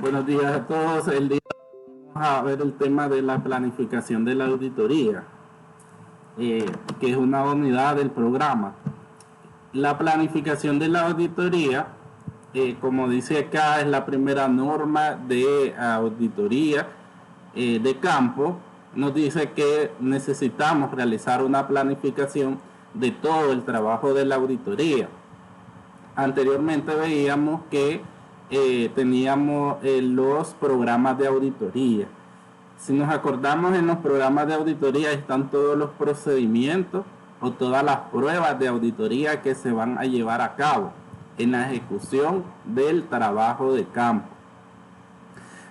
Buenos días a todos. El día de hoy vamos a ver el tema de la planificación de la auditoría, que es una unidad del programa. La planificación de la auditoría, como dice acá, es la primera norma de auditoría de campo. Nos dice que necesitamos realizar una planificación de todo el trabajo de la auditoría. Anteriormente veíamos que teníamos los programas de auditoría. Si nos acordamos, en los programas de auditoría están todos los procedimientos o todas las pruebas de auditoría que se van a llevar a cabo en la ejecución del trabajo de campo.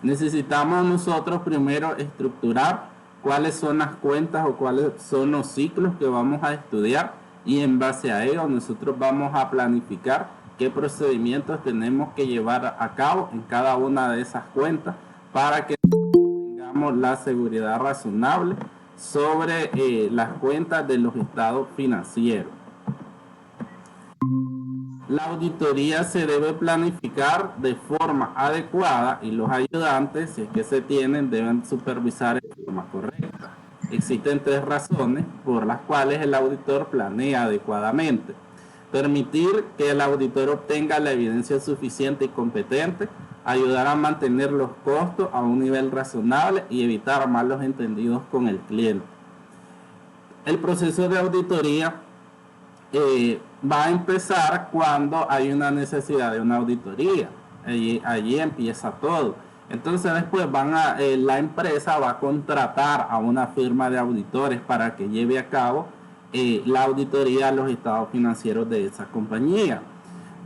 Necesitamos nosotros primero estructurar cuáles son las cuentas o cuáles son los ciclos que vamos a estudiar, y en base a ello nosotros vamos a planificar qué procedimientos tenemos que llevar a cabo en cada una de esas cuentas para que tengamos la seguridad razonable sobre las cuentas de los estados financieros. La auditoría se debe planificar de forma adecuada y los ayudantes, si es que se tienen, deben supervisar en forma correcta. Existen tres razones por las cuales el auditor planea adecuadamente: permitir que el auditor obtenga la evidencia suficiente y competente, ayudar a mantener los costos a un nivel razonable y evitar malos entendidos con el cliente. El proceso de auditoría va a empezar cuando hay una necesidad de una auditoría. Allí empieza todo. Entonces después la empresa va a contratar a una firma de auditores para que lleve a cabo la auditoría a los estados financieros de esa compañía.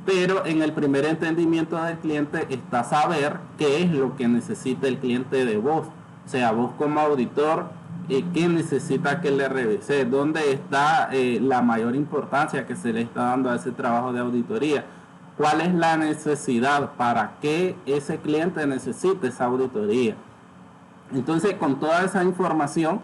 Pero en el primer entendimiento del cliente está saber qué es lo que necesita el cliente de vos. O sea, vos como auditor, qué necesita que le revise, dónde está la mayor importancia que se le está dando a ese trabajo de auditoría, cuál es la necesidad, para qué ese cliente necesita esa auditoría. Entonces, con toda esa información,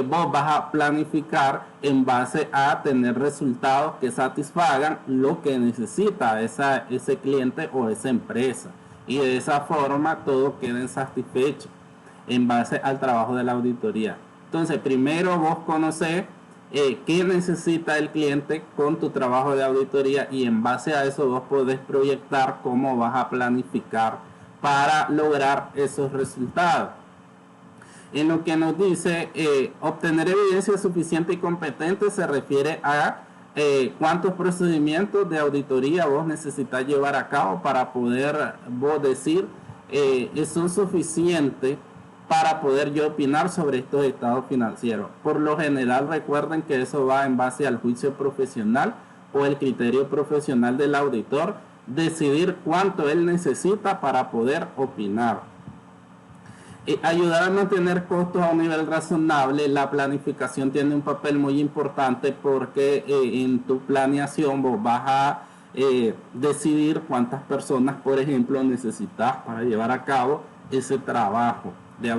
vos vas a planificar en base a tener resultados que satisfagan lo que necesita ese cliente o esa empresa, y de esa forma todos queden satisfechos en base al trabajo de la auditoría. Entonces, primero vos conocés qué necesita el cliente con tu trabajo de auditoría, y en base a eso vos podés proyectar cómo vas a planificar para lograr esos resultados. En lo que nos dice obtener evidencia suficiente y competente, se refiere a cuántos procedimientos de auditoría vos necesitas llevar a cabo para poder vos decir son suficientes para poder yo opinar sobre estos estados financieros. Por lo general, recuerden que eso va en base al juicio profesional o el criterio profesional del auditor, decidir cuánto él necesita para poder opinar. Ayudar a mantener costos a un nivel razonable. La planificación tiene un papel muy importante porque en tu planeación vos vas a decidir cuántas personas, por ejemplo, necesitas para llevar a cabo ese trabajo,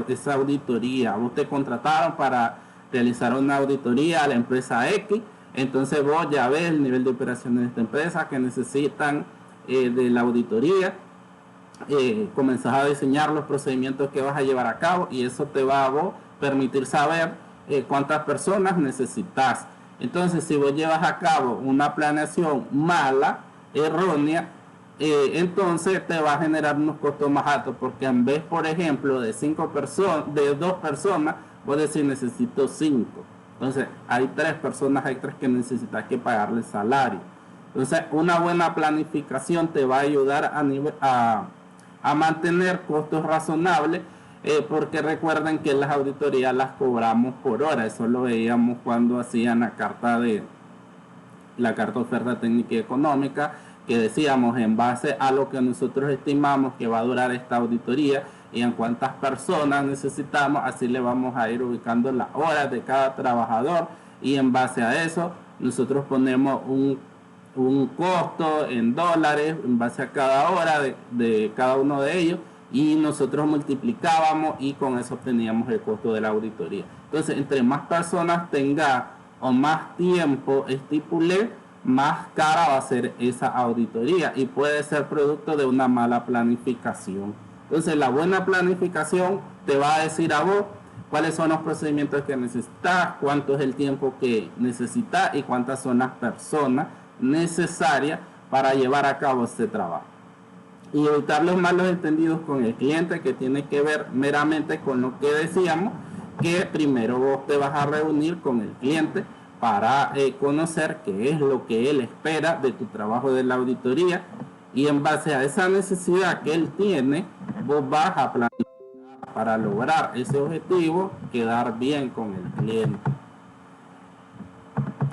esa auditoría. Vos te contrataron para realizar una auditoría a la empresa X, entonces vos ya ves el nivel de operaciones de esta empresa que necesitan de la auditoría. Comenzás a diseñar los procedimientos que vas a llevar a cabo, y eso te va a vos permitir saber cuántas personas necesitas. Entonces, si vos llevas a cabo una planeación mala, errónea, entonces te va a generar unos costos más altos, porque en vez, por ejemplo, de 2 personas, vos decís necesito 5. Entonces hay 3 personas extras que necesitas que pagarle salario. Entonces, una buena planificación te va a ayudar a mantener costos razonables, porque recuerden que las auditorías las cobramos por hora. Eso lo veíamos cuando hacían la carta oferta técnica y económica, que decíamos en base a lo que nosotros estimamos que va a durar esta auditoría y en cuántas personas necesitamos, así le vamos a ir ubicando las horas de cada trabajador, y en base a eso nosotros ponemos un costo en dólares en base a cada hora de cada uno de ellos, y nosotros multiplicábamos y con eso obteníamos el costo de la auditoría. Entonces, entre más personas tenga o más tiempo estipulé, más cara va a ser esa auditoría, y puede ser producto de una mala planificación. Entonces, la buena planificación te va a decir a vos cuáles son los procedimientos que necesitas, cuánto es el tiempo que necesitas y cuántas son las personas necesarias para llevar a cabo este trabajo. Y evitar los malos entendidos con el cliente, que tiene que ver meramente con lo que decíamos, que primero vos te vas a reunir con el cliente para conocer qué es lo que él espera de tu trabajo de la auditoría, y en base a esa necesidad que él tiene, vos vas a planificar para lograr ese objetivo, quedar bien con el cliente.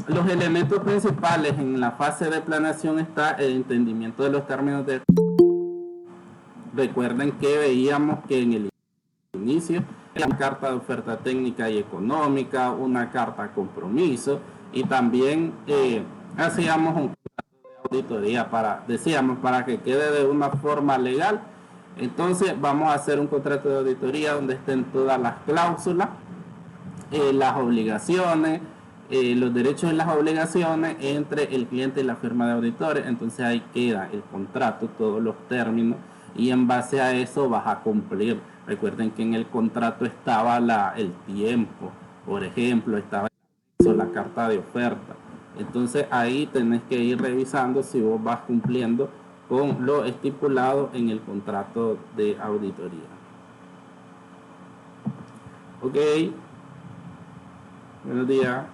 Los elementos principales en la fase de planeación está el entendimiento de los términos de... Recuerden que veíamos que en el inicio una carta de oferta técnica y económica, una carta de compromiso, y también hacíamos un auditoría decíamos, para que quede de una forma legal. Entonces vamos a hacer un contrato de auditoría donde estén todas las cláusulas, las obligaciones, los derechos y las obligaciones entre el cliente y la firma de auditores. Entonces ahí queda el contrato, todos los términos, y en base a eso vas a cumplir. Recuerden que en el contrato estaba el tiempo, por ejemplo, estaba la carta de oferta. Entonces ahí tenés que ir revisando si vos vas cumpliendo con lo estipulado en el contrato de auditoría. Ok, buenos días.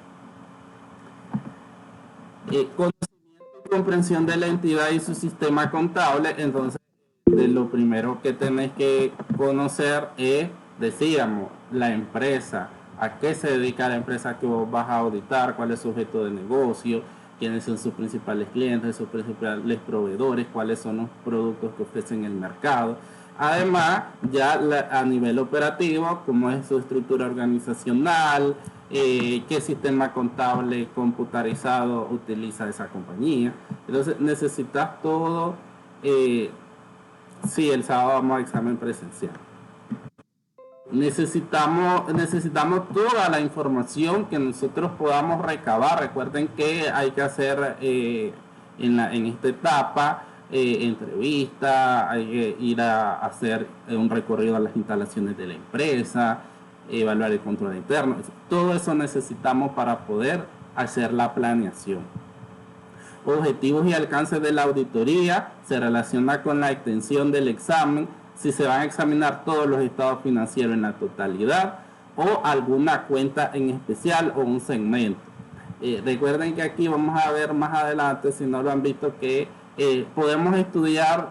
Conocimiento y comprensión de la entidad y su sistema contable. Entonces, de lo primero que tenés que conocer es, decíamos, la empresa, a qué se dedica la empresa que vos vas a auditar, cuál es su objeto de negocio, quiénes son sus principales clientes, sus principales proveedores, cuáles son los productos que ofrecen el mercado. Además, ya a nivel operativo, cómo es su estructura organizacional, qué sistema contable computarizado utiliza esa compañía. Entonces necesitas todo. Sí, el sábado vamos a examen presencial. Necesitamos toda la información que nosotros podamos recabar. Recuerden que hay que hacer en esta etapa entrevista, hay que ir a hacer un recorrido a las instalaciones de la empresa, evaluar el control interno. Todo eso necesitamos para poder hacer la planeación. Objetivos y alcances de la auditoría se relaciona con la extensión del examen, si se van a examinar todos los estados financieros en la totalidad o alguna cuenta en especial o un segmento. Recuerden que aquí vamos a ver más adelante, si no lo han visto, que podemos estudiar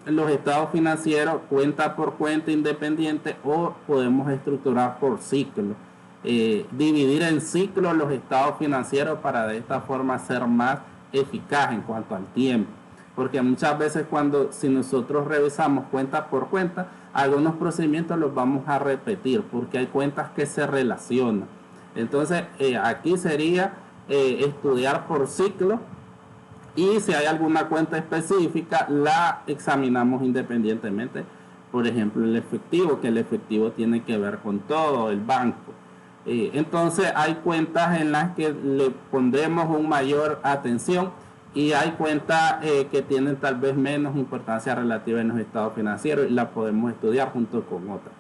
los estados financieros cuenta por cuenta independiente, o podemos estructurar por ciclo, dividir en ciclos los estados financieros para de esta forma ser más eficaz en cuanto al tiempo, porque muchas veces si nosotros revisamos cuenta por cuenta, algunos procedimientos los vamos a repetir porque hay cuentas que se relacionan. Entonces aquí sería estudiar por ciclo, y si hay alguna cuenta específica la examinamos independientemente. Por ejemplo, el efectivo, que el efectivo tiene que ver con todo el banco. Entonces hay cuentas en las que le pondremos una mayor atención, y hay cuentas que tienen tal vez menos importancia relativa en los estados financieros y la podemos estudiar junto con otras.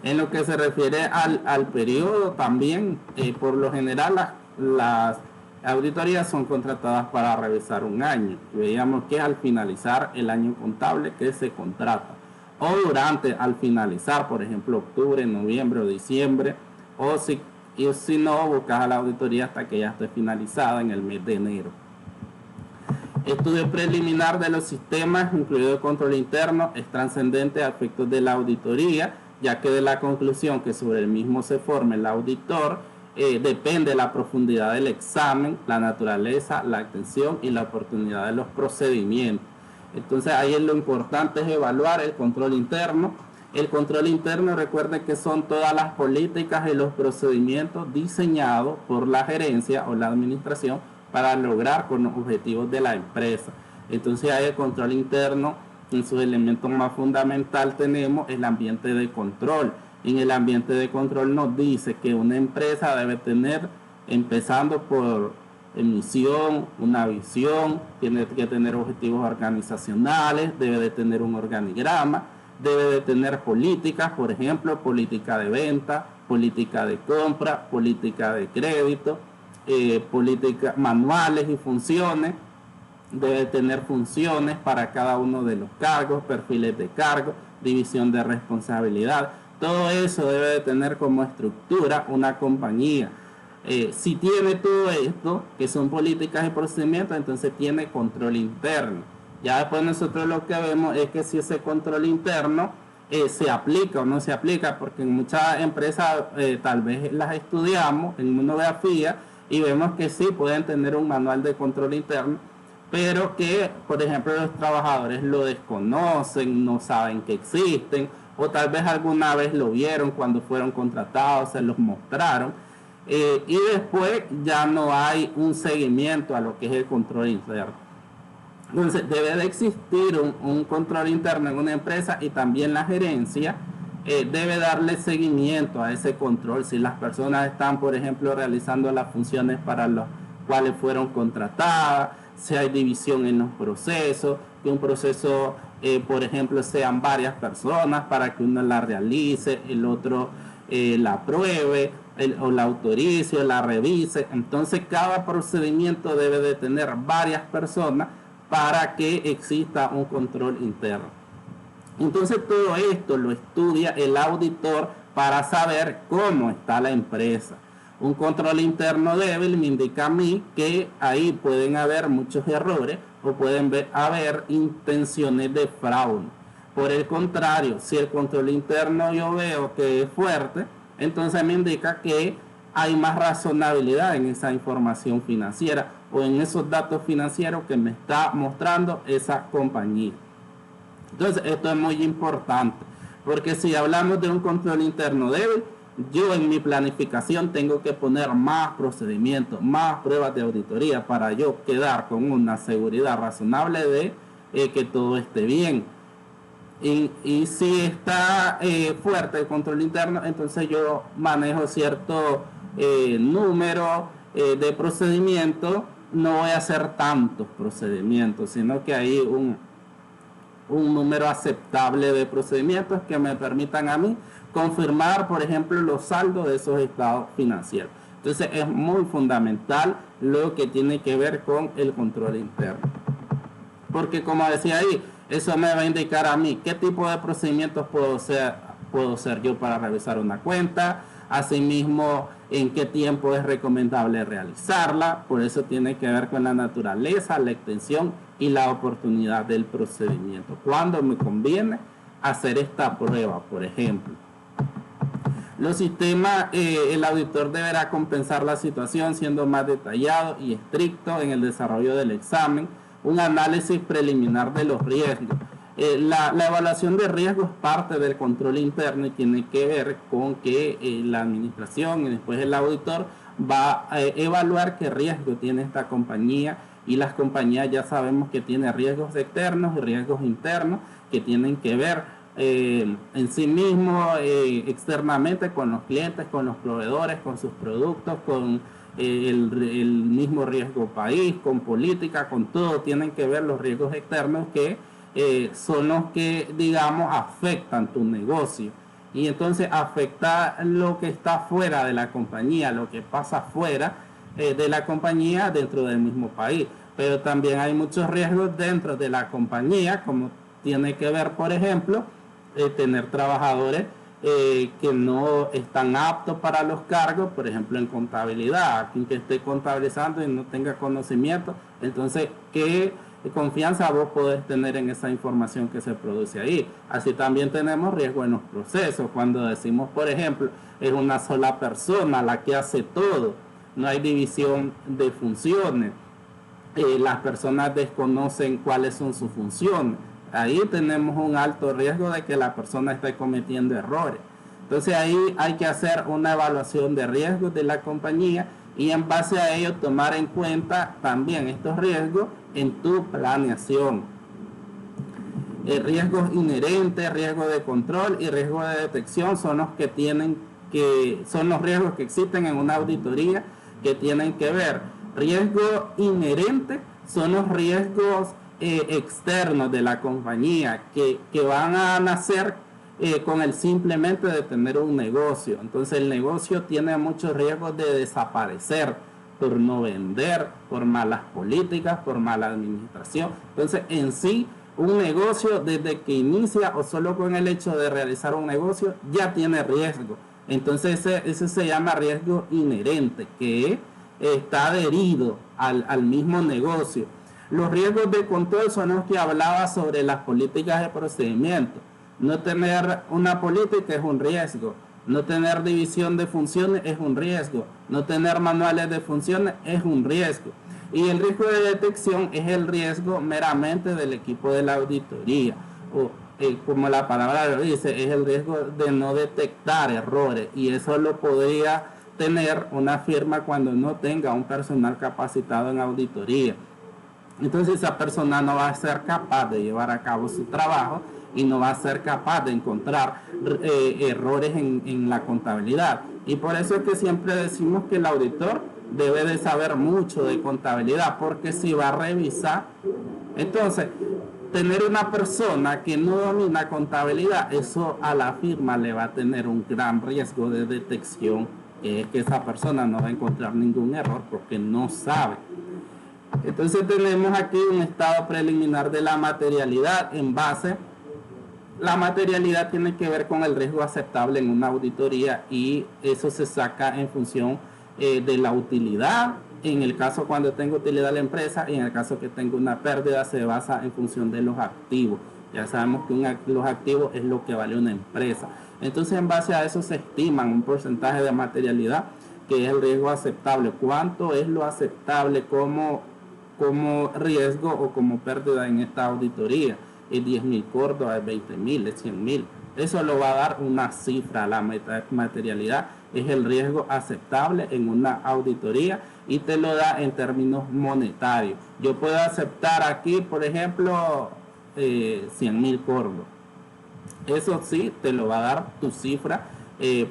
En lo que se refiere al periodo también, por lo general las auditorías son contratadas para revisar un año. Veíamos que al finalizar el año contable que se contrata, o al finalizar, por ejemplo, octubre, noviembre o diciembre, o si no, buscas a la auditoría hasta que ya esté finalizada en el mes de enero. Estudio preliminar de los sistemas, incluido el control interno, es trascendente a efectos de la auditoría, ya que de la conclusión que sobre el mismo se forme el auditor, depende de la profundidad del examen, la naturaleza, la extensión y la oportunidad de los procedimientos. Entonces ahí lo importante es evaluar el control interno. El control interno, recuerden que son todas las políticas y los procedimientos diseñados por la gerencia o la administración para lograr con los objetivos de la empresa. Entonces ahí el control interno, en sus elementos más fundamentales tenemos el ambiente de control. En el ambiente de control nos dice que una empresa debe tener, empezando por misión, una visión, tiene que tener objetivos organizacionales, debe de tener un organigrama, debe de tener políticas, por ejemplo, política de venta, política de compra, política de crédito, manuales y funciones. Debe tener funciones para cada uno de los cargos, perfiles de cargo, división de responsabilidad. Todo eso debe de tener como estructura una compañía. Si tiene todo esto, que son políticas y procedimientos, entonces tiene control interno. Ya después nosotros lo que vemos es que si ese control interno se aplica o no se aplica, porque en muchas empresas tal vez las estudiamos en monografía y vemos que sí pueden tener un manual de control interno, pero que, por ejemplo, los trabajadores lo desconocen, no saben que existen, o tal vez alguna vez lo vieron cuando fueron contratados, se los mostraron, y después ya no hay un seguimiento a lo que es el control interno. Entonces debe de existir un control interno en una empresa, y también la gerencia debe darle seguimiento a ese control. Si las personas están, por ejemplo, realizando las funciones para las cuales fueron contratadas, si hay división en los procesos, que un proceso, por ejemplo, sean varias personas para que uno la realice, el otro la apruebe, o la autorice o la revise. Entonces cada procedimiento debe de tener varias personas para que exista un control interno. Entonces todo esto lo estudia el auditor para saber cómo está la empresa. Un control interno débil me indica a mí que ahí pueden haber muchos errores o pueden haber intenciones de fraude. Por el contrario, si el control interno yo veo que es fuerte, entonces me indica que hay más razonabilidad en esa información financiera o en esos datos financieros que me está mostrando esa compañía. Entonces esto es muy importante, porque si hablamos de un control interno débil, yo en mi planificación tengo que poner más procedimientos, más pruebas de auditoría para yo quedar con una seguridad razonable de que todo esté bien. Y si está fuerte el control interno, entonces yo manejo cierto número de procedimientos. No voy a hacer tantos procedimientos, sino que hay un número aceptable de procedimientos que me permitan a mí confirmar, por ejemplo, los saldos de esos estados financieros. Entonces es muy fundamental lo que tiene que ver con el control interno, porque como decía ahí, eso me va a indicar a mí qué tipo de procedimientos puedo hacer yo para revisar una cuenta, asimismo en qué tiempo es recomendable realizarla. Por eso tiene que ver con la naturaleza, la extensión y la oportunidad del procedimiento. ¿Cuándo me conviene hacer esta prueba, por ejemplo? Los sistemas, el auditor deberá compensar la situación siendo más detallado y estricto en el desarrollo del examen. Un análisis preliminar de los riesgos. La evaluación de riesgos es parte del control interno y tiene que ver con que la administración y después el auditor va a evaluar qué riesgo tiene esta compañía, y las compañías ya sabemos que tienen riesgos externos y riesgos internos que tienen que ver en sí mismo, externamente, con los clientes, con los proveedores, con sus productos, con el mismo riesgo país, con política, con todo. Tienen que ver los riesgos externos que son los que, digamos, afectan tu negocio, y entonces afecta lo que está fuera de la compañía, lo que pasa fuera de la compañía dentro del mismo país. Pero también hay muchos riesgos dentro de la compañía, como tiene que ver, por ejemplo, tener trabajadores que no están aptos para los cargos, por ejemplo en contabilidad, quien que esté contabilizando y no tenga conocimiento. Entonces, ¿qué confianza vos podés tener en esa información que se produce ahí? Así también tenemos riesgo en los procesos, cuando decimos, por ejemplo, es una sola persona la que hace todo, no hay división de funciones, las personas desconocen cuáles son sus funciones. Ahí tenemos un alto riesgo de que la persona esté cometiendo errores. Entonces ahí hay que hacer una evaluación de riesgos de la compañía, y en base a ello tomar en cuenta también estos riesgos en tu planeación. Riesgos inherentes, riesgo de control y riesgo de detección son los son los riesgos que existen en una auditoría que tienen que ver. Riesgo inherente son los riesgos externos de la compañía que van a nacer con el simplemente de tener un negocio. Entonces el negocio tiene muchos riesgos de desaparecer por no vender, por malas políticas, por mala administración. Entonces en sí un negocio desde que inicia o solo con el hecho de realizar un negocio ya tiene riesgo. Entonces ese se llama riesgo inherente, que está adherido al mismo negocio. Los riesgos de control son los que hablaba sobre las políticas de procedimiento. No tener una política es un riesgo. No tener división de funciones es un riesgo. No tener manuales de funciones es un riesgo. Y el riesgo de detección es el riesgo meramente del equipo de la auditoría. O, como la palabra lo dice, es el riesgo de no detectar errores. Y eso lo podría tener una firma cuando no tenga un personal capacitado en auditoría. Entonces esa persona no va a ser capaz de llevar a cabo su trabajo y no va a ser capaz de encontrar errores en la contabilidad. Y por eso es que siempre decimos que el auditor debe de saber mucho de contabilidad, porque si va a revisar, entonces tener una persona que no domina contabilidad, eso a la firma le va a tener un gran riesgo de detección, que es que esa persona no va a encontrar ningún error porque no sabe. Entonces tenemos aquí un estado preliminar de la materialidad en base. La materialidad tiene que ver con el riesgo aceptable en una auditoría y eso se saca en función de la utilidad. En el caso cuando tengo utilidad la empresa y en el caso que tengo una pérdida se basa en función de los activos. Ya sabemos que los activos es lo que vale una empresa. Entonces en base a eso se estiman un porcentaje de materialidad que es el riesgo aceptable. ¿Cuánto es lo aceptable como riesgo o como pérdida en esta auditoría? Es 10.000 córdobas, es 20.000, es 100.000. Eso lo va a dar una cifra. La materialidad es el riesgo aceptable en una auditoría y te lo da en términos monetarios. Yo puedo aceptar aquí, por ejemplo, 100.000 córdobas. Eso sí, te lo va a dar tu cifra de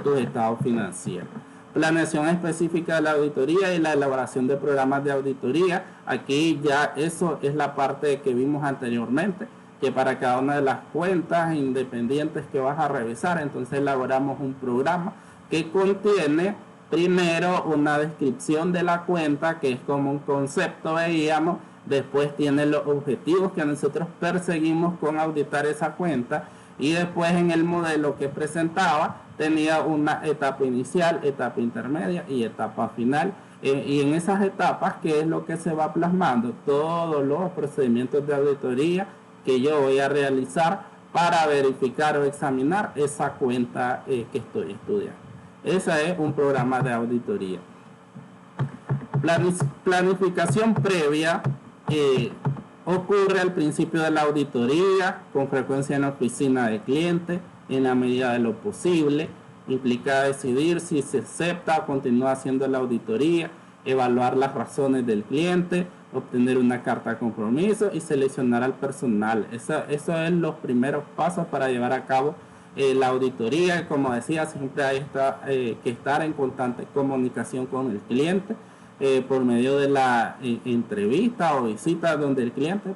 tus estados financieros. Planeación específica de la auditoría y la elaboración de programas de auditoría. Aquí ya eso es la parte que vimos anteriormente, que para cada una de las cuentas independientes que vas a revisar, entonces elaboramos un programa que contiene primero una descripción de la cuenta, que es como un concepto, veíamos. Después tiene los objetivos que nosotros perseguimos con auditar esa cuenta. Y después en el modelo que presentaba tenía una etapa inicial, etapa intermedia y etapa final. Y en esas etapas, ¿qué es lo que se va plasmando? Todos los procedimientos de auditoría que yo voy a realizar para verificar o examinar esa cuenta que estoy estudiando. Ese es un programa de auditoría. Planificación previa. Ocurre al principio de la auditoría, con frecuencia en la oficina de cliente, en la medida de lo posible. Implica decidir si se acepta o continúa haciendo la auditoría, evaluar las razones del cliente, obtener una carta de compromiso y seleccionar al personal. Eso es los primeros pasos para llevar a cabo la auditoría. Como decía, siempre hay que estar en constante comunicación con el cliente. Por medio de la entrevista o visita donde el cliente,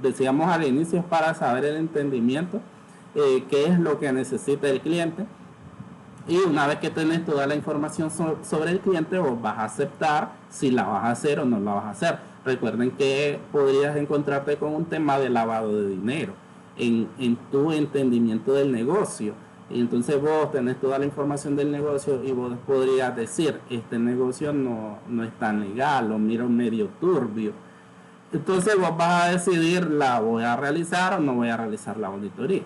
decíamos al inicio, es para saber el entendimiento, qué es lo que necesita el cliente. Y una vez que tenés toda la información sobre el cliente, vos vas a aceptar si la vas a hacer o no la vas a hacer. Recuerden que podrías encontrarte con un tema de lavado de dinero en tu entendimiento del negocio. Y entonces vos tenés toda la información del negocio y vos podrías decir, este negocio no es tan legal, lo miro medio turbio. Entonces vos vas a decidir, ¿la voy a realizar o no voy a realizar la auditoría?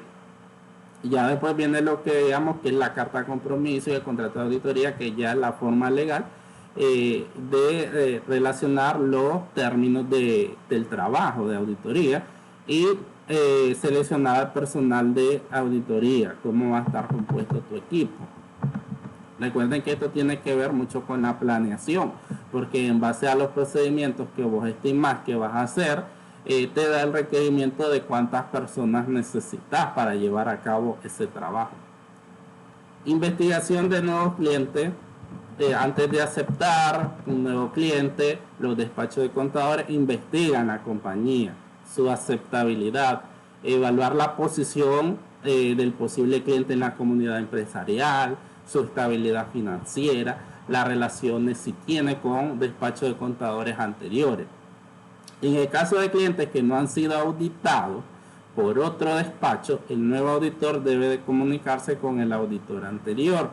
Y ya después viene lo que digamos que es la carta de compromiso y el contrato de auditoría, que ya es la forma legal de relacionar los términos del trabajo de auditoría y seleccionar al personal de auditoría, cómo va a estar compuesto tu equipo. Recuerden que esto tiene que ver mucho con la planeación, porque en base a los procedimientos que vos estimás que vas a hacer, te da el requerimiento de cuántas personas necesitas para llevar a cabo ese trabajo. Investigación de nuevos clientes. antes de aceptar un nuevo cliente, los despachos de contadores investigan la compañía, su aceptabilidad, evaluar la posición del posible cliente en la comunidad empresarial, su estabilidad financiera, las relaciones si tiene con despachos de contadores anteriores. En el caso de clientes que no han sido auditados por otro despacho, el nuevo auditor debe de comunicarse con el auditor anterior.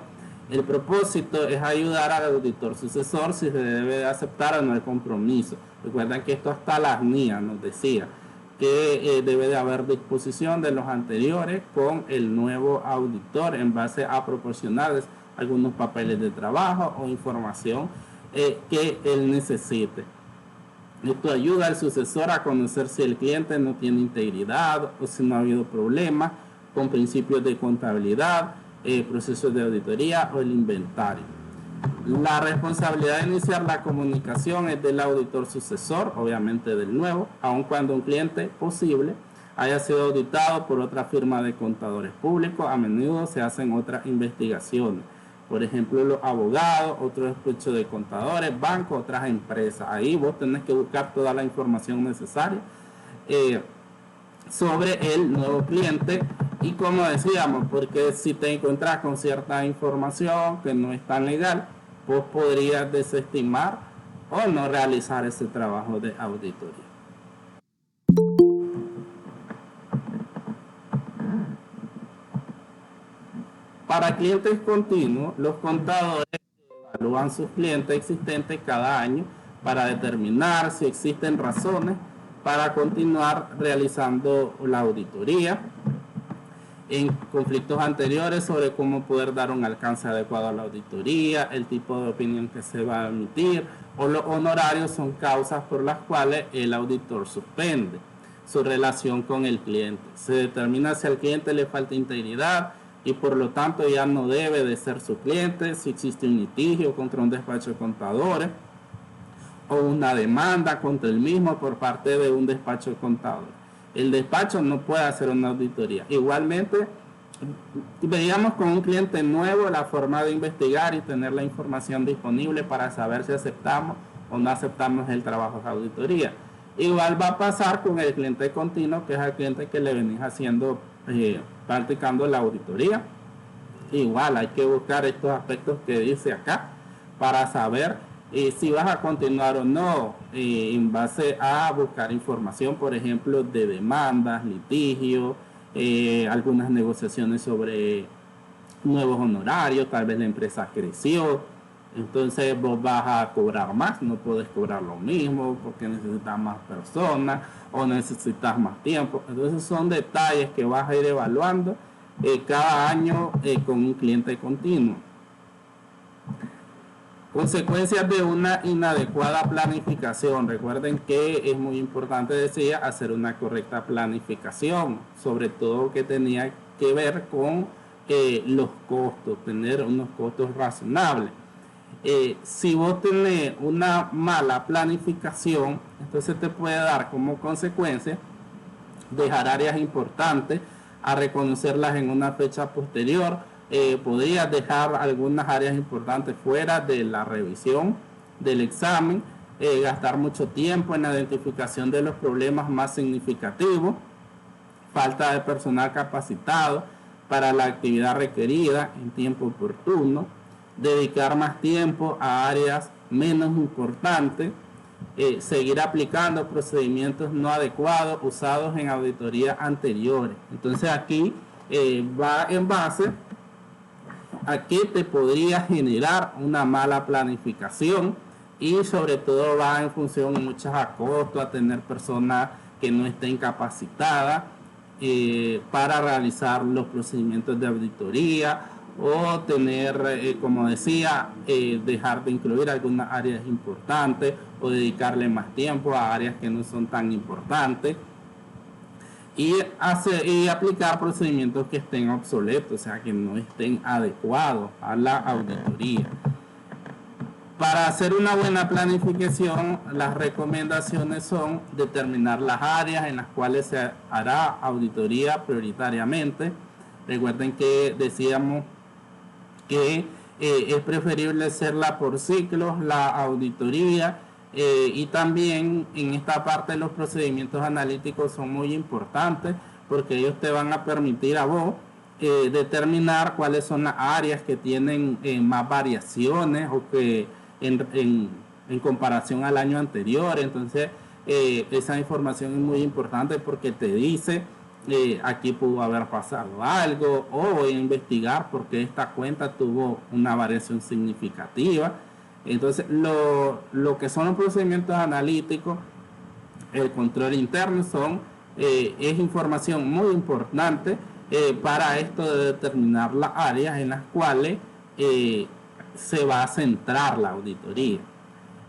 El propósito es ayudar al auditor sucesor si se debe aceptar o no el compromiso. Recuerden que esto hasta las NIA nos decía que debe de haber disposición de los anteriores con el nuevo auditor en base a proporcionarles algunos papeles de trabajo o información que él necesite. Esto ayuda al sucesor a conocer si el cliente no tiene integridad o si no ha habido problemas con principios de contabilidad, procesos de auditoría o el inventario. La responsabilidad de iniciar la comunicación es del auditor sucesor, obviamente del nuevo, aun cuando un cliente posible haya sido auditado por otra firma de contadores públicos. A menudo se hacen otras investigaciones, por ejemplo los abogados, otros despachos de contadores, bancos, otras empresas. Ahí vos tenés que buscar toda la información necesaria sobre el nuevo cliente. Y como decíamos, porque si te encuentras con cierta información que no es tan legal, vos podrías desestimar o no realizar ese trabajo de auditoría. Para clientes continuos, los contadores evalúan sus clientes existentes cada año para determinar si existen razones para continuar realizando la auditoría. En conflictos anteriores sobre cómo poder dar un alcance adecuado a la auditoría, el tipo de opinión que se va a emitir o los honorarios son causas por las cuales el auditor suspende su relación con el cliente. Se determina si al cliente le falta integridad y por lo tanto ya no debe de ser su cliente, si existe un litigio contra un despacho de contadores o una demanda contra el mismo por parte de un despacho de contadores. El despacho no puede hacer una auditoría. Igualmente, veíamos con un cliente nuevo la forma de investigar y tener la información disponible para saber si aceptamos o no aceptamos el trabajo de auditoría. Igual va a pasar con el cliente continuo, que es el cliente que le venís haciendo, practicando la auditoría. Igual hay que buscar estos aspectos que dice acá para saber si vas a continuar o no, en base a buscar información, por ejemplo, de demandas, litigios, algunas negociaciones sobre nuevos honorarios, tal vez la empresa creció, entonces vos vas a cobrar más, no puedes cobrar lo mismo porque necesitas más personas o necesitas más tiempo. Entonces son detalles que vas a ir evaluando cada año con un cliente continuo. Consecuencias de una inadecuada planificación. Recuerden que es muy importante, decía, hacer una correcta planificación, sobre todo que tenía que ver con los costos, tener unos costos razonables. Si vos tenés una mala planificación, entonces te puede dar como consecuencia dejar áreas importantes a reconocerlas en una fecha posterior. Podrías dejar algunas áreas importantes fuera de la revisión del examen, gastar mucho tiempo en la identificación de los problemas más significativos, falta de personal capacitado para la actividad requerida en tiempo oportuno, dedicar más tiempo a áreas menos importantes, seguir aplicando procedimientos no adecuados usados en auditorías anteriores. Entonces aquí va en base a qué te podría generar una mala planificación y sobre todo va en función muchas a costo, a tener personas que no estén capacitadas para realizar los procedimientos de auditoría o tener, como decía, dejar de incluir algunas áreas importantes o dedicarle más tiempo a áreas que no son tan importantes. Y aplicar procedimientos que estén obsoletos, o sea, que no estén adecuados a la auditoría. Para hacer una buena planificación, las recomendaciones son determinar las áreas en las cuales se hará auditoría prioritariamente. Recuerden que decíamos que es preferible hacerla por ciclos, la auditoría, y también en esta parte los procedimientos analíticos son muy importantes porque ellos te van a permitir a vos determinar cuáles son las áreas que tienen más variaciones o que en comparación al año anterior. Entonces, esa información es muy importante porque te dice aquí pudo haber pasado algo, o voy a investigar porque esta cuenta tuvo una variación significativa. Entonces, lo que son los procedimientos analíticos, el control interno, es información muy importante para esto de determinar las áreas en las cuales se va a centrar la auditoría.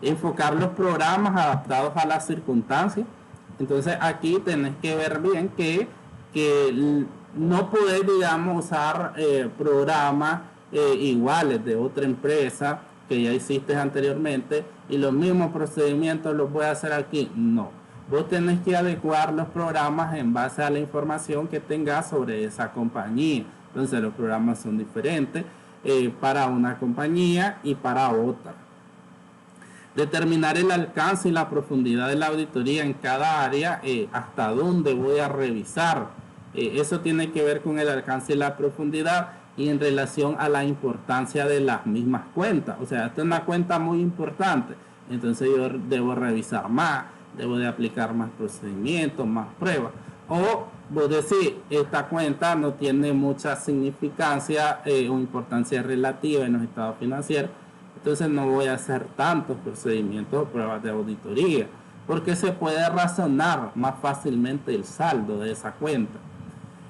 Enfocar los programas adaptados a las circunstancias. Entonces, aquí tenés que ver bien que no podés, digamos, usar programas iguales de otra empresa que ya hiciste anteriormente y los mismos procedimientos los voy a hacer aquí. No, vos tenés que adecuar los programas en base a la información que tengas sobre esa compañía. Entonces los programas son diferentes para una compañía y para otra. Determinar el alcance y la profundidad de la auditoría en cada área, hasta dónde voy a revisar. Eso tiene que ver con el alcance y la profundidad y en relación a la importancia de las mismas cuentas. O sea, esta es una cuenta muy importante, entonces yo debo revisar más, debo de aplicar más procedimientos, más pruebas. O vos decís, esta cuenta no tiene mucha significancia o importancia relativa en los estados financieros, entonces no voy a hacer tantos procedimientos o pruebas de auditoría, porque se puede razonar más fácilmente el saldo de esa cuenta.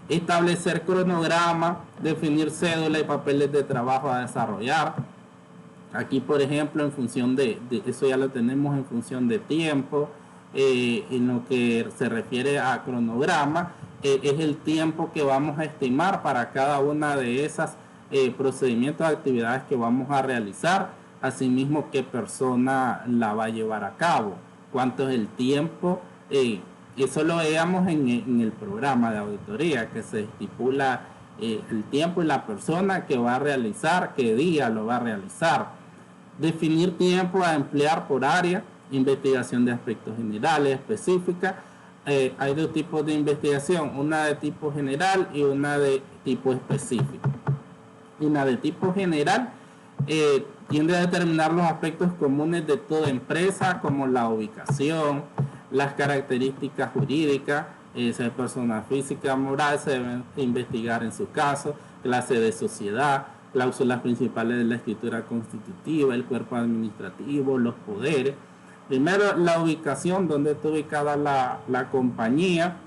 Establecer cronograma, definir cédula y papeles de trabajo a desarrollar. Aquí, por ejemplo, en función de eso ya lo tenemos en función de tiempo. En lo que se refiere a cronograma, es el tiempo que vamos a estimar para cada una de esas procedimientos de actividades que vamos a realizar. Asimismo, qué persona la va a llevar a cabo, cuánto es el tiempo. Eso lo veamos en el programa de auditoría, que se estipula el tiempo y la persona que va a realizar, qué día lo va a realizar. Definir tiempo a emplear por área, investigación de aspectos generales, específicas. Hay dos tipos de investigación, una de tipo general y una de tipo específico. Una de tipo general tiende a determinar los aspectos comunes de toda empresa, como la ubicación, las características jurídicas, si es persona física o moral, se deben investigar en su caso, clase de sociedad, cláusulas principales de la escritura constitutiva, el cuerpo administrativo, los poderes. Primero, la ubicación, donde está ubicada la compañía,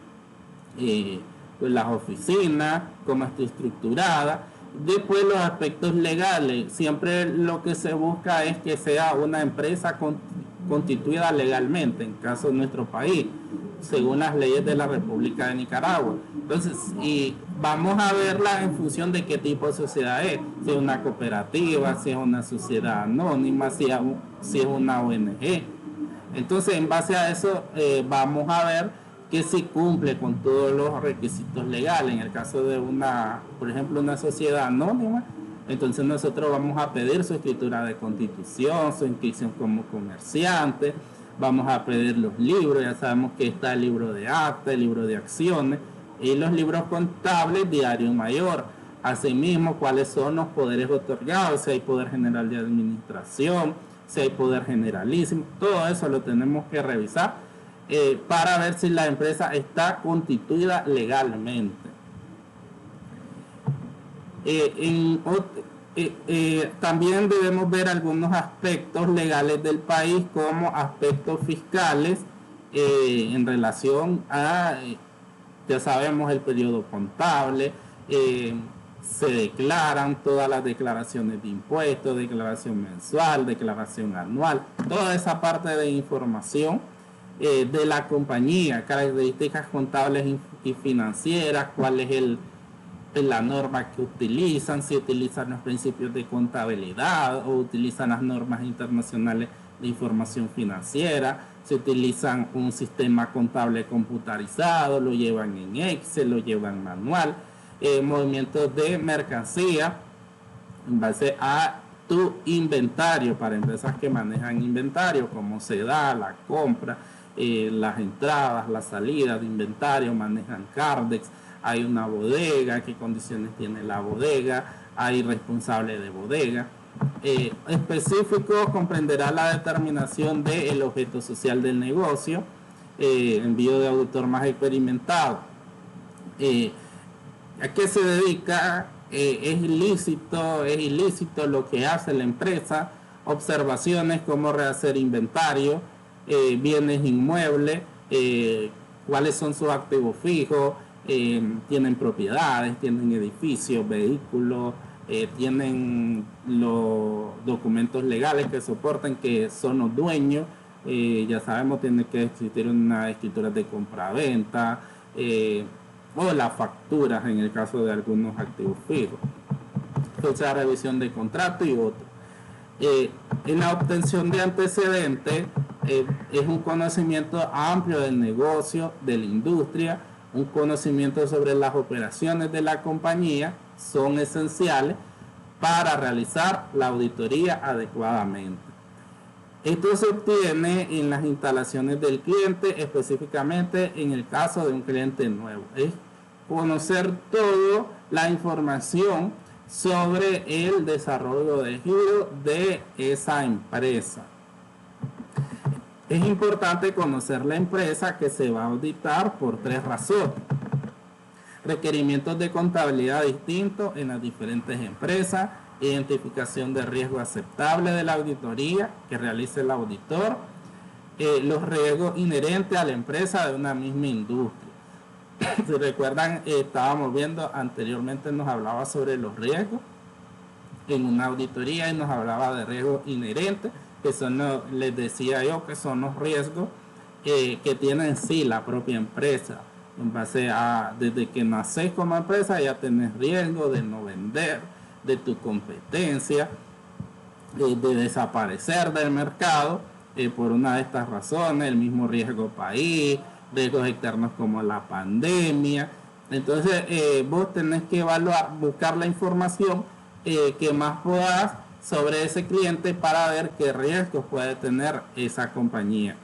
pues las oficinas, cómo está estructurada. Después, los aspectos legales. Siempre lo que se busca es que sea una empresa constituida legalmente, en caso de nuestro país, según las leyes de la República de Nicaragua. Entonces, y vamos a verla en función de qué tipo de sociedad es, si es una cooperativa, si es una sociedad anónima, si es una ONG. Entonces, en base a eso, vamos a ver que si cumple con todos los requisitos legales. En el caso de por ejemplo, una sociedad anónima, entonces nosotros vamos a pedir su escritura de constitución, su inscripción como comerciante, vamos a pedir los libros, ya sabemos que está el libro de acta, el libro de acciones y los libros contables, diario mayor. Asimismo, cuáles son los poderes otorgados, si hay poder general de administración, si hay poder generalísimo, todo eso lo tenemos que revisar para ver si la empresa está constituida legalmente. También debemos ver algunos aspectos legales del país, como aspectos fiscales en relación a, ya sabemos, el periodo contable. Se declaran todas las declaraciones de impuestos, declaración mensual, declaración anual, toda esa parte de información de la compañía, características contables y financieras, cuál es la norma que utilizan, si utilizan los principios de contabilidad o utilizan las normas internacionales de información financiera, si utilizan un sistema contable computarizado, lo llevan en Excel, lo llevan manual, movimientos de mercancía en base a tu inventario para empresas que manejan inventario, como se da la compra, las entradas, las salidas de inventario, manejan Cardex, hay una bodega, qué condiciones tiene la bodega, hay responsable de bodega. Específico comprenderá la determinación del objeto social del negocio, envío de auditor más experimentado. ¿A qué se dedica? Es ilícito lo que hace la empresa, observaciones, cómo rehacer inventario, bienes inmuebles, cuáles son sus activos fijos, tienen propiedades, tienen edificios, vehículos, tienen los documentos legales que soportan que son los dueños, ya sabemos, tiene que existir una escritura de compraventa, o las facturas en el caso de algunos activos fijos, fecha de revisión de contrato y otros. En la obtención de antecedentes es un conocimiento amplio del negocio, de la industria, un conocimiento sobre las operaciones de la compañía son esenciales para realizar la auditoría adecuadamente. Esto se obtiene en las instalaciones del cliente, específicamente en el caso de un cliente nuevo. Es conocer toda la información sobre el desarrollo de giro de esa empresa. Es importante conocer la empresa que se va a auditar por 3 razones. Requerimientos de contabilidad distintos en las diferentes empresas, identificación de riesgo aceptable de la auditoría que realice el auditor, los riesgos inherentes a la empresa de una misma industria. Si recuerdan, estábamos viendo anteriormente, nos hablaba sobre los riesgos en una auditoría y nos hablaba de riesgos inherentes, que son, les decía yo, que son los riesgos que tiene en sí la propia empresa. En base a, desde que naces como empresa ya tenés riesgo de no vender, de tu competencia, de desaparecer del mercado por una de estas razones, el mismo riesgo país, riesgos externos como la pandemia. Entonces vos tenés que evaluar, buscar la información que más puedas sobre ese cliente para ver qué riesgos puede tener esa compañía.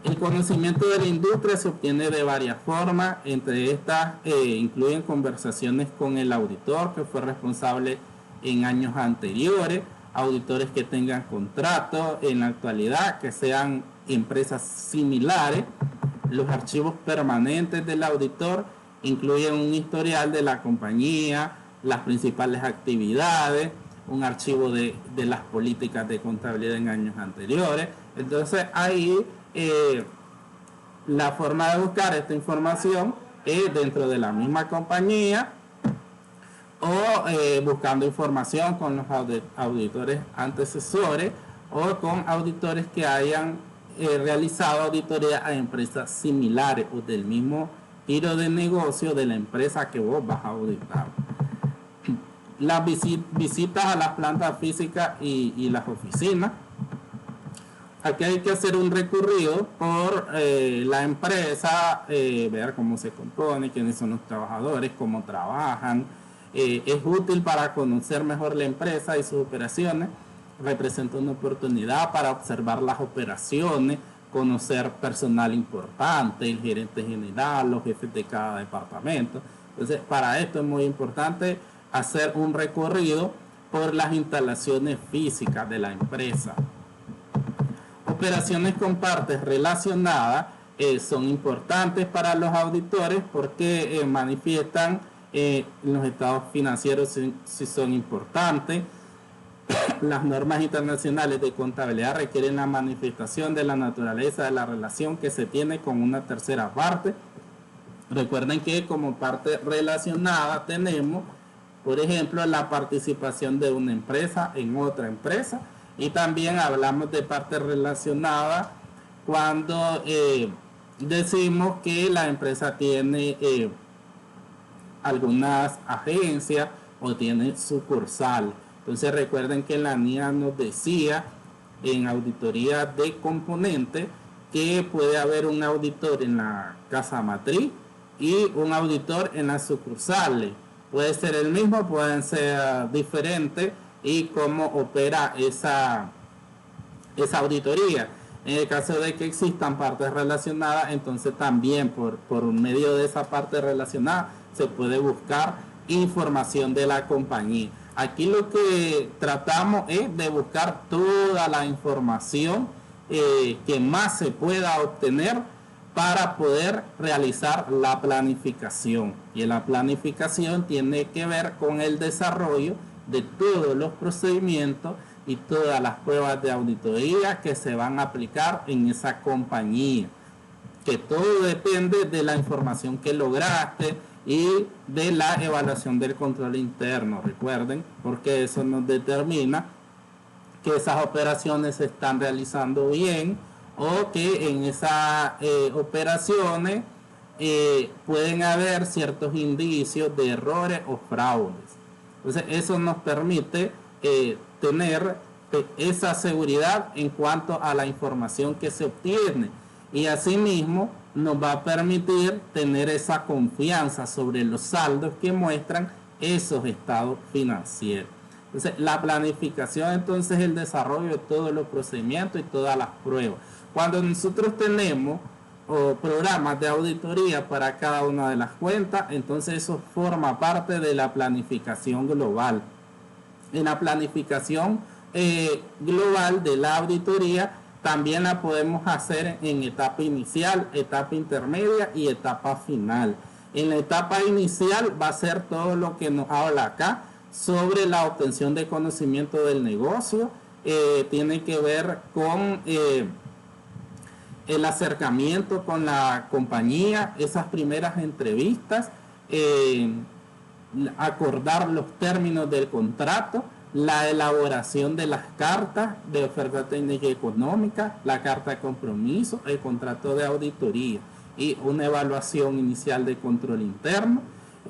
El conocimiento de la industria se obtiene de varias formas, entre estas incluyen conversaciones con el auditor que fue responsable en años anteriores, auditores que tengan contratos en la actualidad, que sean empresas similares. Los archivos permanentes del auditor incluyen un historial de la compañía, las principales actividades, un archivo de las políticas de contabilidad en años anteriores. Entonces ahí la forma de buscar esta información es dentro de la misma compañía o buscando información con los auditores antecesores o con auditores que hayan realizado auditoría a empresas similares o del mismo giro de negocio de la empresa que vos vas a auditar. Las visitas a las plantas físicas y las oficinas. Aquí hay que hacer un recorrido por la empresa, ver cómo se compone, quiénes son los trabajadores, cómo trabajan. Es útil para conocer mejor la empresa y sus operaciones. Representa una oportunidad para observar las operaciones, conocer personal importante, el gerente general, los jefes de cada departamento. Entonces, para esto es muy importante hacer un recorrido por las instalaciones físicas de la empresa. Operaciones con partes relacionadas son importantes para los auditores porque manifiestan los estados financieros si son importantes. Las normas internacionales de contabilidad requieren la manifestación de la naturaleza de la relación que se tiene con una tercera parte. Recuerden que como parte relacionada tenemos, por ejemplo, la participación de una empresa en otra empresa. Y también hablamos de parte relacionada cuando decimos que la empresa tiene algunas agencias o tiene sucursal. Entonces recuerden que la NIA nos decía en auditoría de componentes que puede haber un auditor en la casa matriz y un auditor en las sucursales. Puede ser el mismo, pueden ser diferentes, y cómo opera esa auditoría. En el caso de que existan partes relacionadas, entonces también por medio de esa parte relacionada se puede buscar información de la compañía. Aquí lo que tratamos es de buscar toda la información que más se pueda obtener para poder realizar la planificación. Y la planificación tiene que ver con el desarrollo de todos los procedimientos y todas las pruebas de auditoría que se van a aplicar en esa compañía, que todo depende de la información que lograste y de la evaluación del control interno, recuerden, porque eso nos determina que esas operaciones se están realizando bien, o que en esas operaciones pueden haber ciertos indicios de errores o fraudes. Entonces eso nos permite tener esa seguridad en cuanto a la información que se obtiene, y asimismo nos va a permitir tener esa confianza sobre los saldos que muestran esos estados financieros. Entonces, la planificación entonces es el desarrollo de todos los procedimientos y todas las pruebas. Cuando nosotros tenemos programas de auditoría para cada una de las cuentas, entonces eso forma parte de la planificación global. En la planificación global de la auditoría también la podemos hacer en etapa inicial, etapa intermedia y etapa final. En la etapa inicial va a ser todo lo que nos habla acá sobre la obtención de conocimiento del negocio. Tiene que ver con el acercamiento con la compañía, esas primeras entrevistas, acordar los términos del contrato, la elaboración de las cartas de oferta técnica y económica, la carta de compromiso, el contrato de auditoría y una evaluación inicial de control interno.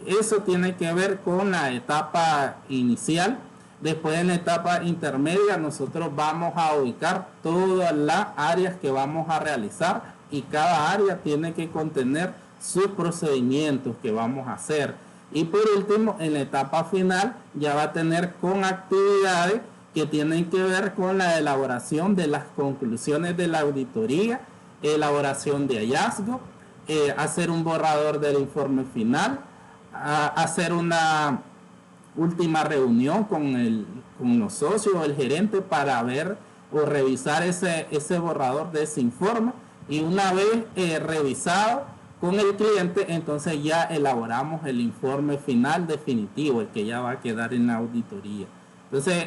Eso tiene que ver con la etapa inicial. Después, en la etapa intermedia, nosotros vamos a ubicar todas las áreas que vamos a realizar, y cada área tiene que contener sus procedimientos que vamos a hacer. Y por último, en la etapa final ya va a tener con actividades que tienen que ver con la elaboración de las conclusiones de la auditoría, elaboración de hallazgo, hacer un borrador del informe final, hacer una última reunión con los socios o el gerente para ver o revisar ese borrador de ese informe, y una vez revisado con el cliente, entonces ya elaboramos el informe final definitivo, el que ya va a quedar en la auditoría. Entonces,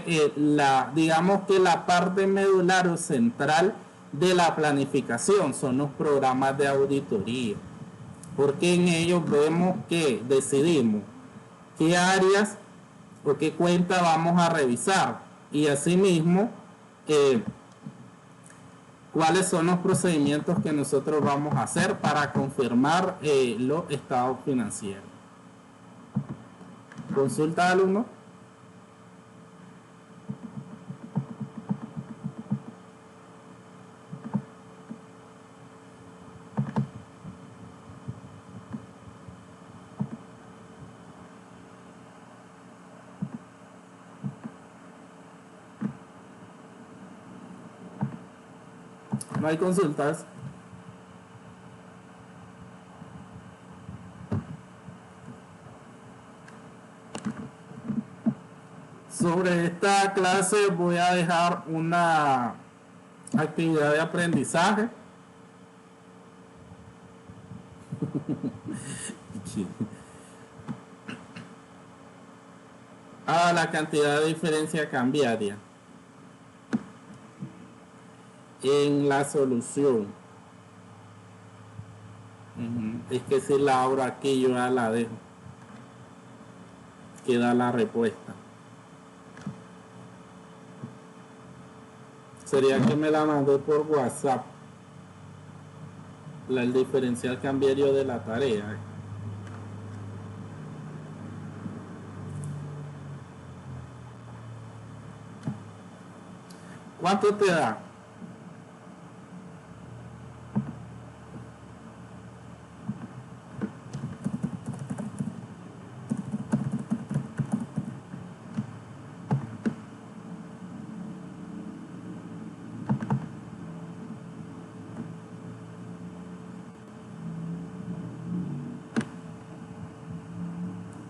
digamos que la parte medular o central de la planificación son los programas de auditoría, porque en ellos vemos que decidimos qué áreas o qué cuenta vamos a revisar, y asimismo cuáles son los procedimientos que nosotros vamos a hacer para confirmar los estados financieros. Consulta, alumno. No hay consultas. Sobre esta clase voy a dejar una actividad de aprendizaje. La cantidad de diferencia cambiaria en la solución. Es que si la abro aquí, yo ya la dejo. Queda la respuesta. Sería que me la mandó por WhatsApp. El diferencial cambiario de la tarea. ¿Cuánto te da?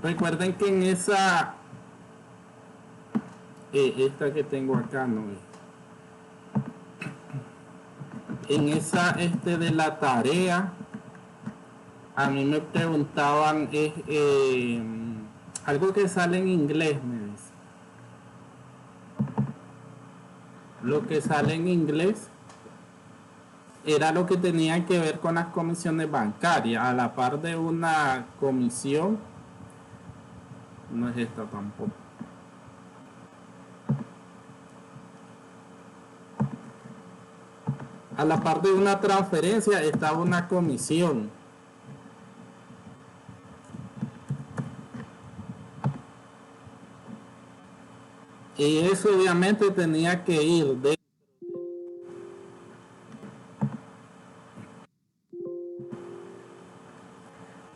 Recuerden que en esa, esta que tengo acá no es. En esa de la tarea, a mí me preguntaban algo que sale en inglés, me dice. Lo que sale en inglés era lo que tenía que ver con las comisiones bancarias, a la par de una comisión. No es esta tampoco. A la par de una transferencia estaba una comisión. Y eso obviamente tenía que ir de...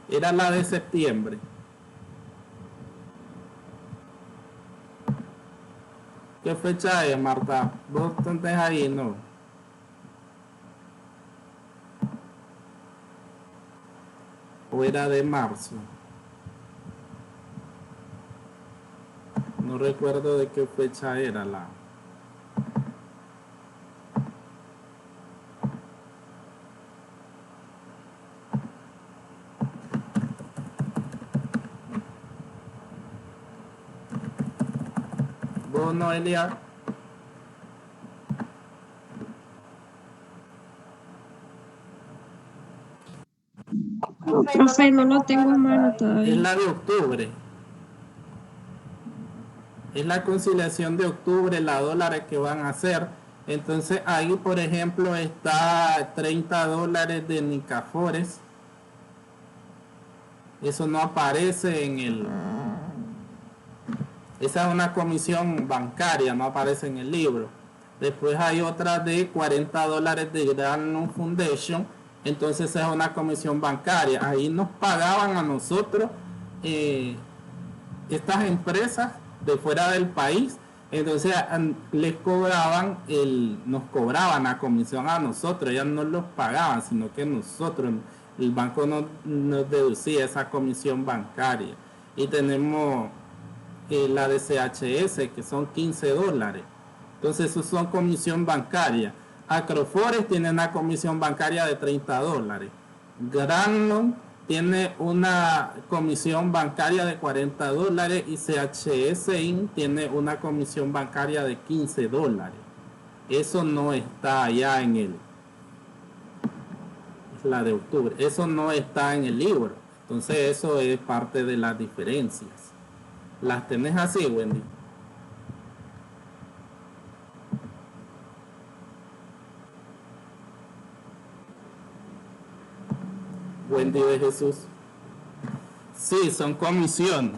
Era la de septiembre. ¿Qué fecha es, Marta? ¿Vos tenés ahí? No. ¿O era de marzo? No recuerdo de qué fecha era la... ¿Vos, Noelia? Profe, no lo tengo en mano todavía. Es la de octubre. Es la conciliación de octubre, la dólares que van a hacer. Entonces ahí, por ejemplo, está $30 de Nicafores. Eso no aparece en el... Esa es una comisión bancaria, no aparece en el libro. Después hay otra de $40 de Granum Foundation. Entonces esa es una comisión bancaria. Ahí nos pagaban a nosotros estas empresas de fuera del país. Entonces les cobraban nos cobraban la comisión a nosotros. Ellas no los pagaban, sino que nosotros, el banco nos deducía esa comisión bancaria. Y tenemos la de CHS, que son $15. Entonces eso son comisión bancaria. Acrofores tiene una comisión bancaria de $30. Granlon tiene una comisión bancaria de $40 y CHS Inc. tiene una comisión bancaria de $15. Eso no está allá en el... La de octubre. Eso no está en el libro. Entonces eso es parte de las diferencias. ¿Las tenés así, Wendy? Wendy de Jesús. Sí, son comisión.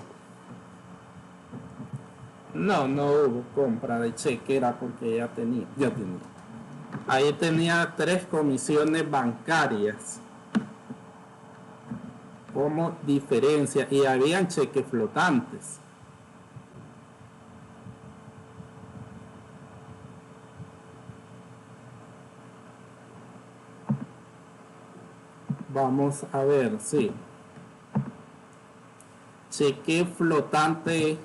No hubo compra de chequera porque ya tenía. Ahí tenía 3 comisiones bancarias como diferencia y habían cheques flotantes. Vamos a ver, sí. Cheque flotante.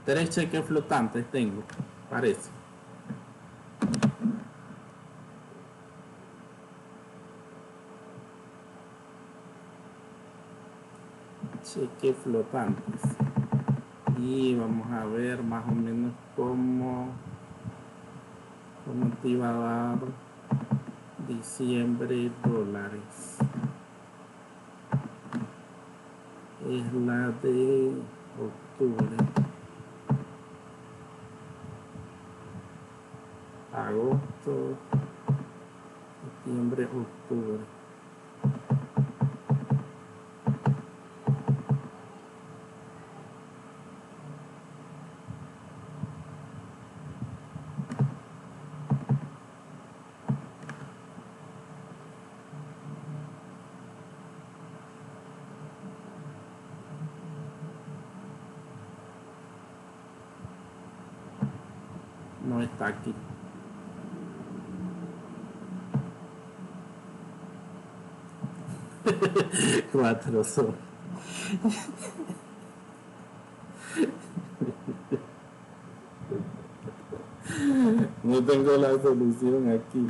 3 cheques flotantes tengo, parece. Cheques flotantes. Y vamos a ver más o menos cómo te iba a dar diciembre dólares. Es la de octubre, agosto, septiembre, octubre. No está aquí. Cuatro son. No tengo la solución aquí.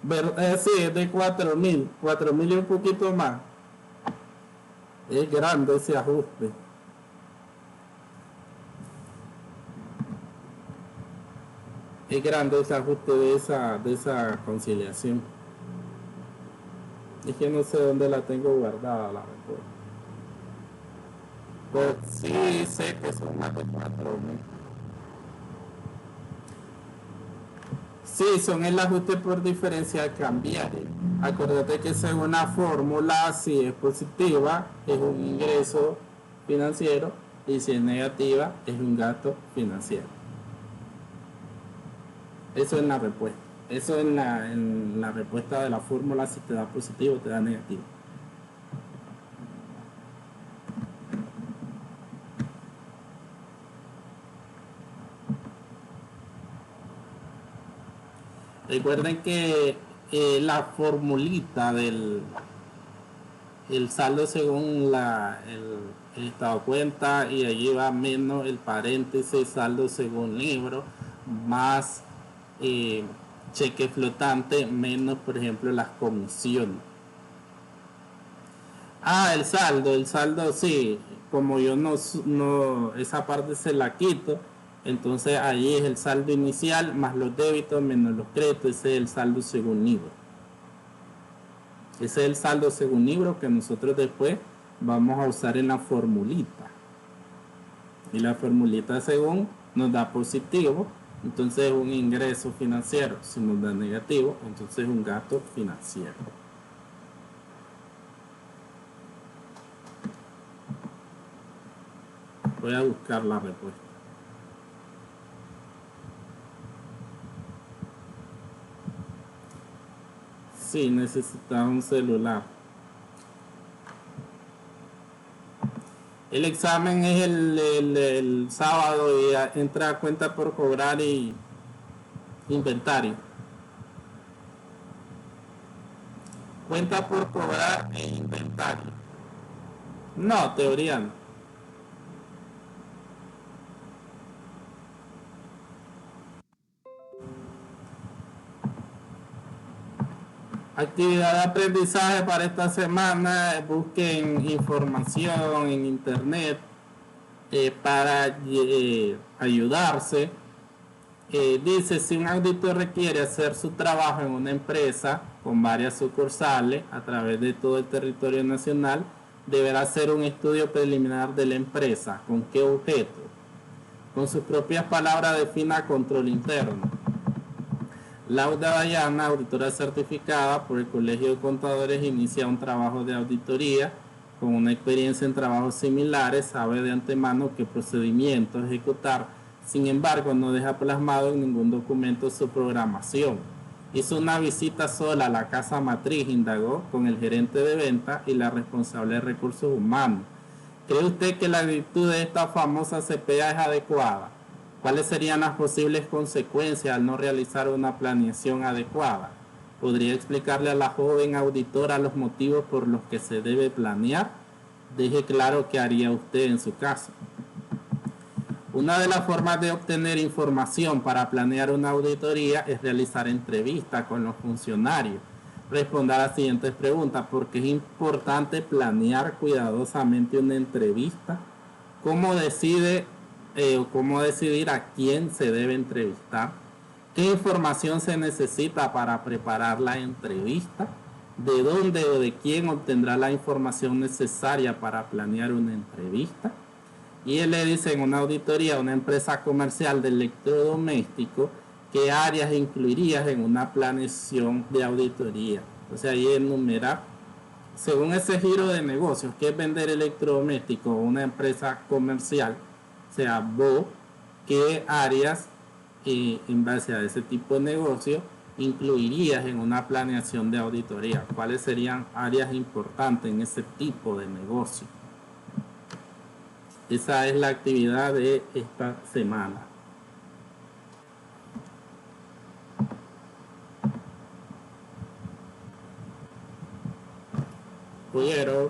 Pero, sí, es de 4.000. 4.000 y un poquito más. Es grande ese ajuste. Es grande ese ajuste de esa conciliación. Es que no sé dónde la tengo guardada la respuesta. Pues sí, sé que son más de 4.000. Sí, son el ajuste por diferencial cambiario. Acuérdate que según la fórmula, si es positiva, es un ingreso financiero y si es negativa, es un gasto financiero. Eso es la respuesta. Eso en la respuesta de la fórmula, si te da positivo, te da negativo. Recuerden que la formulita del el saldo según el estado de cuenta y allí va menos el paréntesis saldo según libro más cheque flotante menos por ejemplo las comisiones. El saldo sí, como yo no esa parte se la quito, entonces allí es el saldo inicial más los débitos menos los créditos, ese es el saldo según libro. Ese es el saldo según libro que nosotros después vamos a usar en la formulita. Y la formulita según nos da positivo, entonces es un ingreso financiero. Si nos da negativo, entonces es un gasto financiero. Voy a buscar la respuesta. Sí, necesitaba un celular. El examen es el sábado y entra a cuenta por cobrar y inventario. Cuenta por cobrar e inventario. No, teoría no. Actividad de aprendizaje para esta semana. Busquen información en internet para ayudarse. Dice, si un auditor requiere hacer su trabajo en una empresa con varias sucursales a través de todo el territorio nacional, deberá hacer un estudio preliminar de la empresa. ¿Con qué objeto? Con sus propias palabras defina control interno. Lauda Dayana, auditora certificada por el Colegio de Contadores, inicia un trabajo de auditoría. Con una experiencia en trabajos similares, sabe de antemano qué procedimiento ejecutar. Sin embargo, no deja plasmado en ningún documento su programación. Hizo una visita sola a la casa matriz, indagó con el gerente de venta y la responsable de recursos humanos. ¿Cree usted que la actitud de esta famosa CPA es adecuada? ¿Cuáles serían las posibles consecuencias al no realizar una planeación adecuada? ¿Podría explicarle a la joven auditora los motivos por los que se debe planear? Deje claro qué haría usted en su caso. Una de las formas de obtener información para planear una auditoría es realizar entrevistas con los funcionarios. Responder a las siguientes preguntas. ¿Por qué es importante planear cuidadosamente una entrevista? ¿Cómo decidir a quién se debe entrevistar? ¿Qué información se necesita para preparar la entrevista? ¿De dónde o de quién obtendrá la información necesaria para planear una entrevista? Y él le dice en una auditoría a una empresa comercial de electrodomésticos qué áreas incluirías en una planeación de auditoría. Entonces ahí enumera, según ese giro de negocios, que es vender electrodomésticos a una empresa comercial, o sea, vos, qué áreas en base a ese tipo de negocio incluirías en una planeación de auditoría, cuáles serían áreas importantes en ese tipo de negocio. Esa es la actividad de esta semana. ¿Oyeron?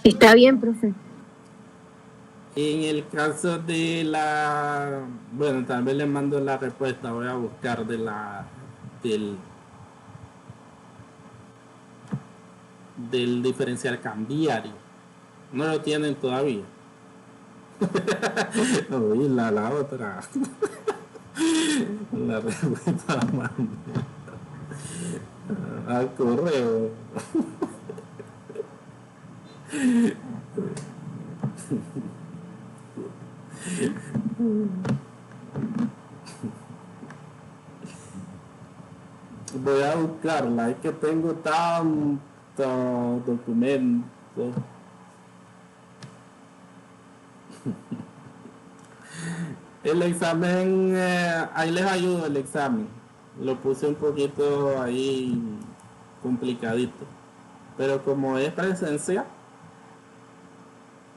Está bien, profe. En el caso de la... Bueno, tal vez le mando la respuesta. Voy a buscar de del diferencial cambiario. No lo tienen todavía. Uy, la otra. La respuesta al correo. Voy a buscarla, es que tengo tantos documentos. El examen, ahí les ayudo el examen. Lo puse un poquito ahí complicadito. Pero como es presencia,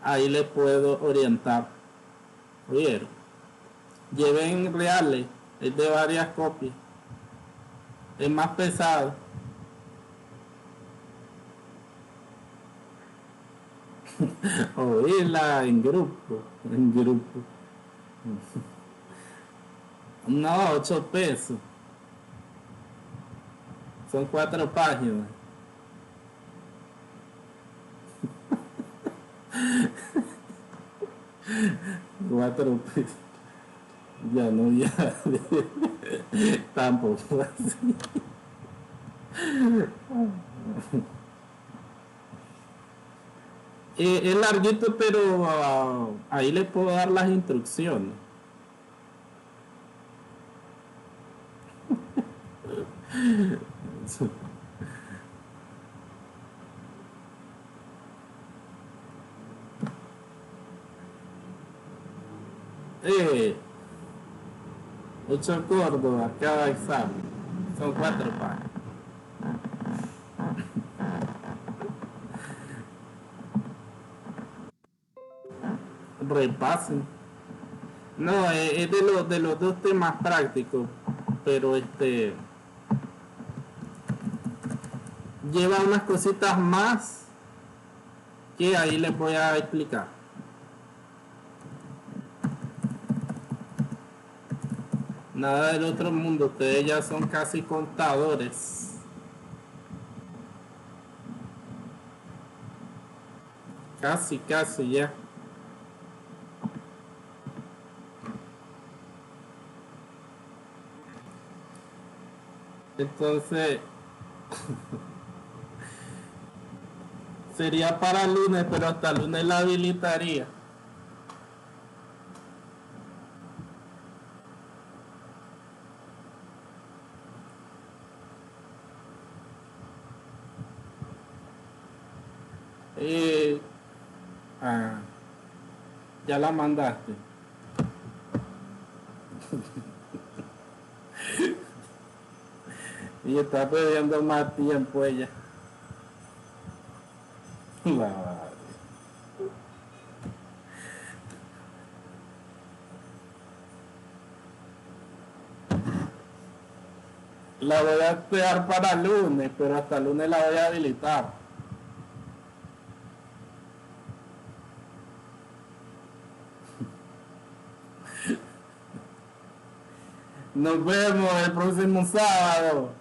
ahí les puedo orientar. Oye, lleven reales, es de varias copias. Es más pesado. Oírla en grupo, en grupo. No, 8 pesos. Son 4 páginas. Cuatro pesos. Ya no, ya. Tampoco así. Es larguito, pero ahí le puedo dar las instrucciones. Eh, 8 Córdoba cada examen. Son 4 páginas. Repasen. No, es de los dos temas prácticos, pero lleva unas cositas más que ahí les voy a explicar. Nada del otro mundo, ustedes ya son casi contadores. Casi, casi ya. Entonces, sería para lunes, pero hasta lunes la habilitaría. Ya la mandaste. Y está perdiendo más tiempo ella. La voy a esperar para lunes, pero hasta lunes la voy a habilitar. Nos vemos el próximo sábado.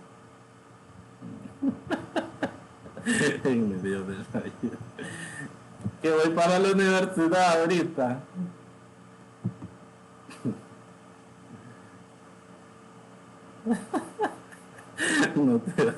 Que voy para la universidad ahorita. No te